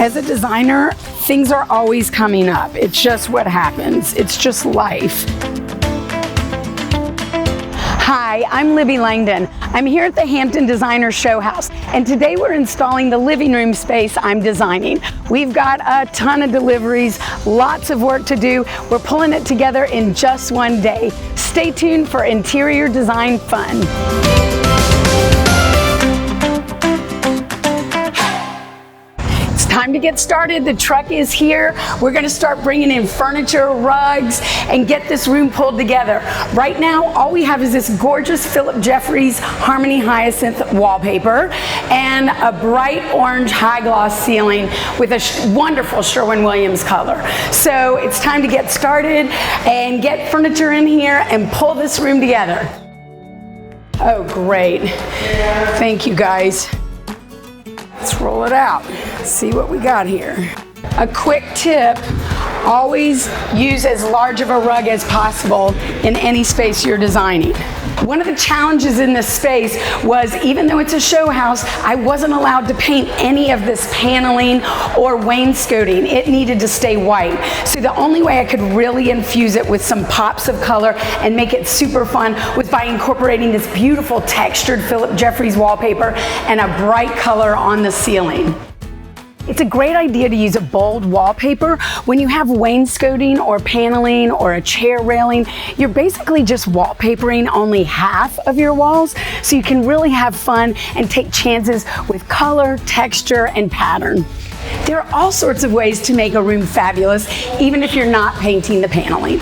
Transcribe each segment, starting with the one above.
As a designer, things are always coming up. It's just what happens. It's just life. Hi, I'm Libby Langdon. I'm here at the Hampton Designer Showhouse, and today we're installing the living room space I'm designing. We've got a ton of deliveries, lots of work to do. We're pulling it together in just one day. Stay tuned for interior design fun. Time to get started. The truck is here. We're going to start bringing in furniture, rugs, and get this room pulled together. Right now, all we have is this gorgeous Philip Jeffries Harmony Hyacinth wallpaper and a bright orange high gloss ceiling with a wonderful Sherwin-Williams color. So it's time to get started and get furniture in here and pull this room together. Oh, great. Thank you, guys. Let's roll it out, see what we got here. A quick tip, always use as large of a rug as possible in any space you're designing. One of the challenges in this space was, even though it's a show house, I wasn't allowed to paint any of this paneling or wainscoting. It needed to stay white. So the only way I could really infuse it with some pops of color and make it super fun was by incorporating this beautiful textured Philip Jeffries wallpaper and a bright color on the ceiling. It's a great idea to use a bold wallpaper when you have wainscoting or paneling or a chair railing. You're basically just wallpapering only half of your walls, so you can really have fun and take chances with color, texture, and pattern. There are all sorts of ways to make a room fabulous, even if you're not painting the paneling.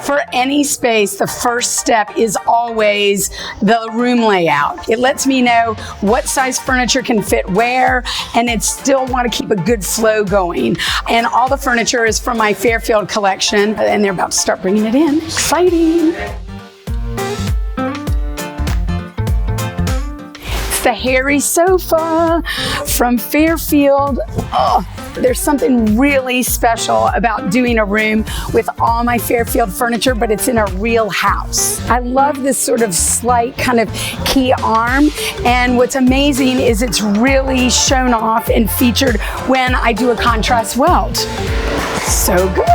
For any space, the first step is always the room layout. It lets me know what size furniture can fit where, and it still want to keep a good flow going. And all the furniture is from my Fairfield collection, and they're about to start bringing it in. Exciting! The Harry sofa from Fairfield. Oh, there's something really special about doing a room with all my Fairfield furniture, but it's in a real house. I love this sort of slight kind of key arm, and what's amazing is it's really shown off and featured when I do a contrast welt. So good.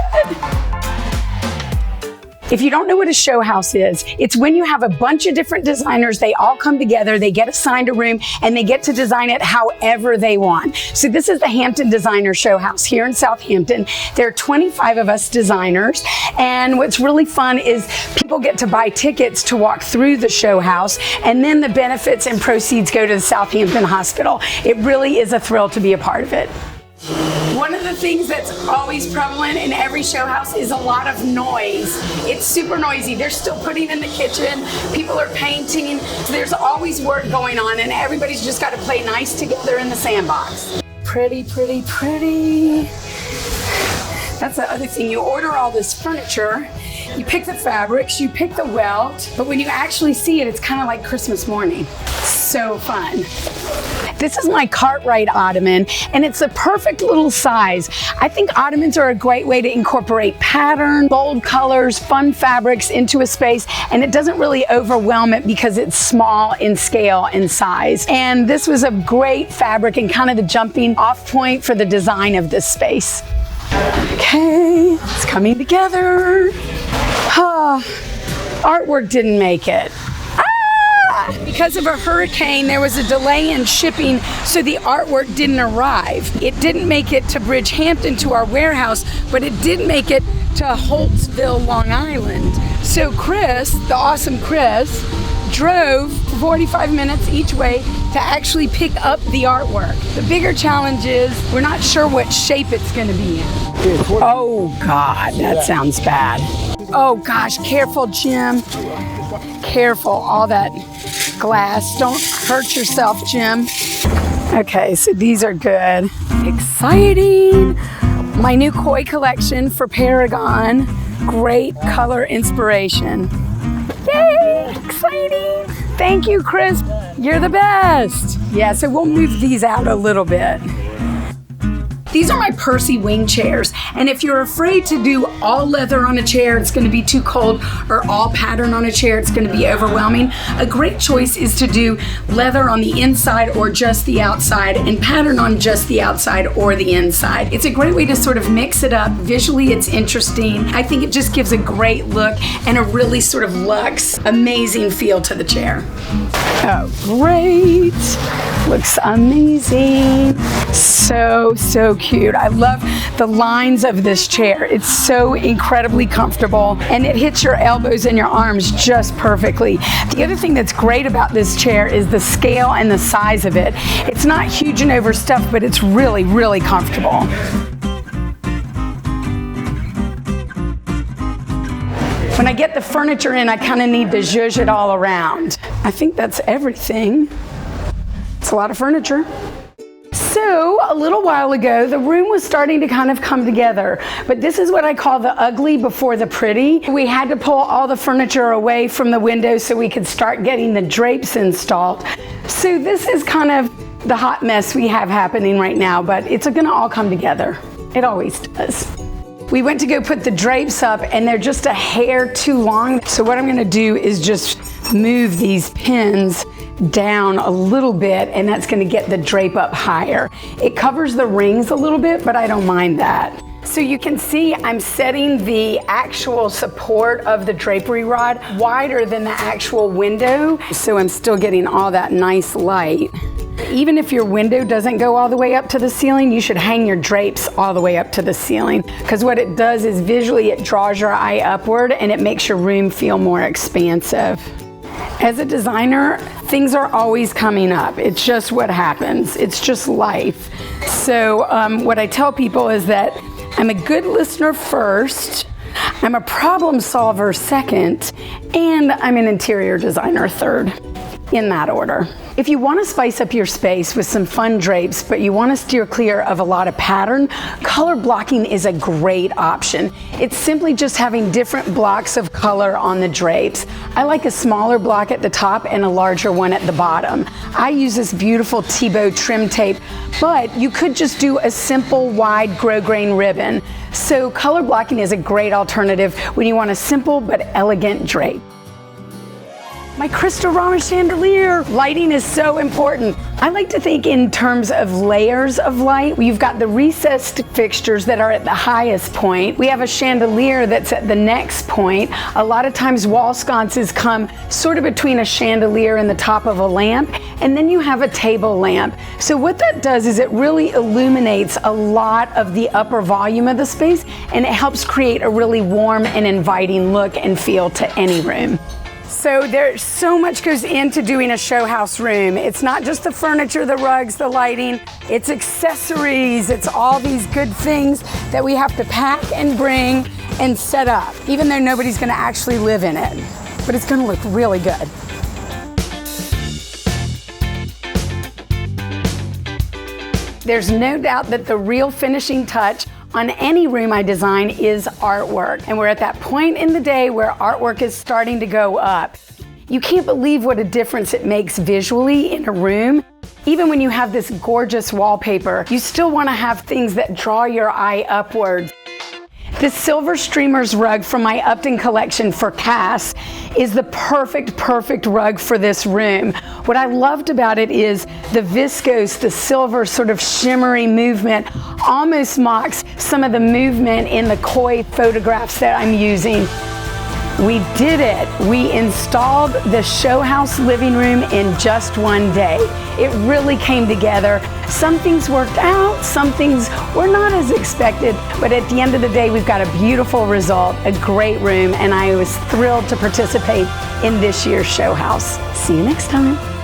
If you don't know what a show house is, it's when you have a bunch of different designers, they all come together, they get assigned a room, and they get to design it however they want. So this is the Hampton Designer Showhouse here in Southampton. There are 25 of us designers, and what's really fun is people get to buy tickets to walk through the show house, and then the benefits and proceeds go to the Southampton Hospital. It really is a thrill to be a part of it. One of the things that's always prevalent in every show house is a lot of noise. It's super noisy. They're still putting in the kitchen. People are painting. There's always work going on, and everybody's just got to play nice together in the sandbox. Pretty, pretty, pretty. That's the other thing. You order all this furniture, you pick the fabrics, you pick the welt, but when you actually see it, it's kind of like Christmas morning. So fun. This is my Cartwright ottoman, and it's the perfect little size. I think ottomans are a great way to incorporate pattern, bold colors, fun fabrics into a space, and it doesn't really overwhelm it because it's small in scale and size. And this was a great fabric and kind of the jumping off point for the design of this space. Okay, it's coming together. Artwork didn't make it. Because of a hurricane, there was a delay in shipping, so the artwork didn't arrive. It didn't make it to Bridgehampton to our warehouse, but it did make it to Holtsville, Long Island. So Chris, the awesome Chris, drove 45 minutes each way to actually pick up the artwork. The bigger challenge is we're not sure what shape it's going to be in. Oh God, that sounds bad. Oh gosh, careful, Jim. Careful, all that glass. Don't hurt yourself, Jim. Okay, so these are good. Exciting. My new koi collection for Paragon. Great color inspiration. Yay, exciting. Thank you, Chris. You're the best. Yeah, so we'll move these out a little bit. These are my Percy wing chairs, and if you're afraid to do all leather on a chair, it's going to be too cold, or all pattern on a chair, it's going to be overwhelming, a great choice is to do leather on the inside or just the outside, and pattern on just the outside or the inside. It's a great way to sort of mix it up. Visually, it's interesting. I think it just gives a great look and a really sort of luxe, amazing feel to the chair. Oh, great. Looks amazing. So cute. I love the lines of this chair. It's so incredibly comfortable, and it hits your elbows and your arms just perfectly. The other thing that's great about this chair is the scale and the size of it. It's not huge and overstuffed, but it's really, really comfortable. When I get the furniture in, I kind of need to zhuzh it all around. I think that's everything. It's a lot of furniture. So, a little while ago, the room was starting to kind of come together, but this is what I call the ugly before the pretty. We had to pull all the furniture away from the windows so we could start getting the drapes installed. So this is kind of the hot mess we have happening right now, but it's gonna all come together. It always does. We went to go put the drapes up, and they're just a hair too long. So what I'm gonna do is just move these pins down a little bit, and that's gonna get the drape up higher. It covers the rings a little bit, but I don't mind that. So you can see I'm setting the actual support of the drapery rod wider than the actual window, so I'm still getting all that nice light. Even if your window doesn't go all the way up to the ceiling, you should hang your drapes all the way up to the ceiling, because what it does is visually it draws your eye upward and it makes your room feel more expansive. As a designer, things are always coming up. It's just what happens. It's just life. So what I tell people is that I'm a good listener first, I'm a problem solver second, and I'm an interior designer third, in that order. If you want to spice up your space with some fun drapes, but you want to steer clear of a lot of pattern, color blocking is a great option. It's simply just having different blocks of color on the drapes. I like a smaller block at the top and a larger one at the bottom. I use this beautiful T-bow trim tape, but you could just do a simple wide grosgrain ribbon. So color blocking is a great alternative when you want a simple but elegant drape. My Crystalrama chandelier. Lighting is so important. I like to think in terms of layers of light. You've got the recessed fixtures that are at the highest point. We have a chandelier that's at the next point. A lot of times wall sconces come sort of between a chandelier and the top of a lamp, and then you have a table lamp. So what that does is it really illuminates a lot of the upper volume of the space, and it helps create a really warm and inviting look and feel to any room. So there's so much goes into doing a show house room. It's not just the furniture, the rugs, the lighting, it's accessories, it's all these good things that we have to pack and bring and set up, even though nobody's gonna actually live in it. But it's gonna look really good. There's no doubt that the real finishing touch on any room I design is artwork. And we're at that point in the day where artwork is starting to go up. You can't believe what a difference it makes visually in a room. Even when you have this gorgeous wallpaper, you still want to have things that draw your eye upwards. This silver streamers rug from my Upton collection for Cass is the perfect rug for this room. What I loved about it is the viscose, the silver sort of shimmery movement almost mocks some of the movement in the koi photographs that I'm using. We did it. We installed the show house living room in just one day. It really came together. Some things worked out, some things were not as expected, but at the end of the day, we've got a beautiful result, a great room, and I was thrilled to participate in this year's show house. See you next time.